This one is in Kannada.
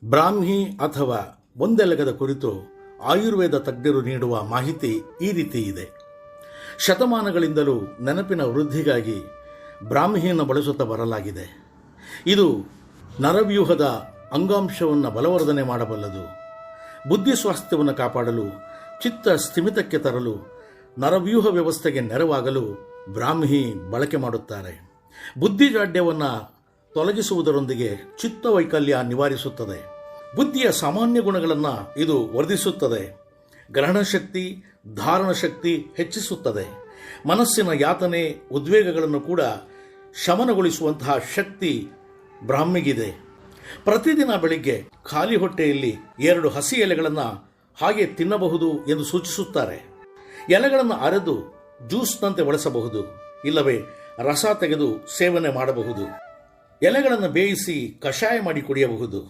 ಬ್ರಾಹ್ಮಿ ಅಥವಾ ಒಂದೆಲಗದ ಕುರಿತು ಆಯುರ್ವೇದ ತಜ್ಞರು ನೀಡುವ ಮಾಹಿತಿ ಈ ರೀತಿ ಇದೆ. ಶತಮಾನಗಳಿಂದಲೂ ನೆನಪಿನ ವೃದ್ಧಿಗಾಗಿ ಬ್ರಾಹ್ಮಿಯನ್ನು ಬಳಸುತ್ತಾ ಬರಲಾಗಿದೆ. ಇದು ನರವ್ಯೂಹದ ಅಂಗಾಂಶವನ್ನು ಬಲವರ್ಧನೆ ಮಾಡಬಲ್ಲದು. ಬುದ್ಧಿ ಸ್ವಾಸ್ಥ್ಯವನ್ನು ಕಾಪಾಡಲು, ಚಿತ್ತ ಸ್ಥಿಮಿತಕ್ಕೆ ತರಲು, ನರವ್ಯೂಹ ವ್ಯವಸ್ಥೆಗೆ ನೆರವಾಗಲು ಬ್ರಾಹ್ಮಿ ಬಳಕೆ ಮಾಡುತ್ತಾರೆ. ಬುದ್ಧಿಜಾಡ್ಯವನ್ನು ತೊಲಗಿಸುವುದರೊಂದಿಗೆ ಚಿತ್ತವೈಕಲ್ಯ ನಿವಾರಿಸುತ್ತದೆ. ಬುದ್ಧಿಯ ಸಾಮಾನ್ಯ ಗುಣಗಳನ್ನು ಇದು ವರ್ಧಿಸುತ್ತದೆ. ಗ್ರಹಣಶಕ್ತಿ, ಧಾರಣಶಕ್ತಿ ಹೆಚ್ಚಿಸುತ್ತದೆ. ಮನಸ್ಸಿನ ಯಾತನೆ, ಉದ್ವೇಗಗಳನ್ನು ಕೂಡ ಶಮನಗೊಳಿಸುವಂತಹ ಶಕ್ತಿ ಬ್ರಾಹ್ಮಿಗಿದೆ. ಪ್ರತಿದಿನ ಬೆಳಿಗ್ಗೆ ಖಾಲಿ ಹೊಟ್ಟೆಯಲ್ಲಿ 2 ಹಸಿ ಎಲೆಗಳನ್ನು ಹಾಗೆ ತಿನ್ನಬಹುದು ಎಂದು ಸೂಚಿಸುತ್ತಾರೆ. ಎಲೆಗಳನ್ನು ಅರೆದು ಜ್ಯೂಸ್ನಂತೆ ಬಳಸಬಹುದು, ಇಲ್ಲವೇ ರಸ ತೆಗೆದು ಸೇವನೆ ಮಾಡಬಹುದು. ಎಲೆಗಳನ್ನು ಬೇಯಿಸಿ ಕಷಾಯ ಮಾಡಿ ಕುಡಿಯಬಹುದು.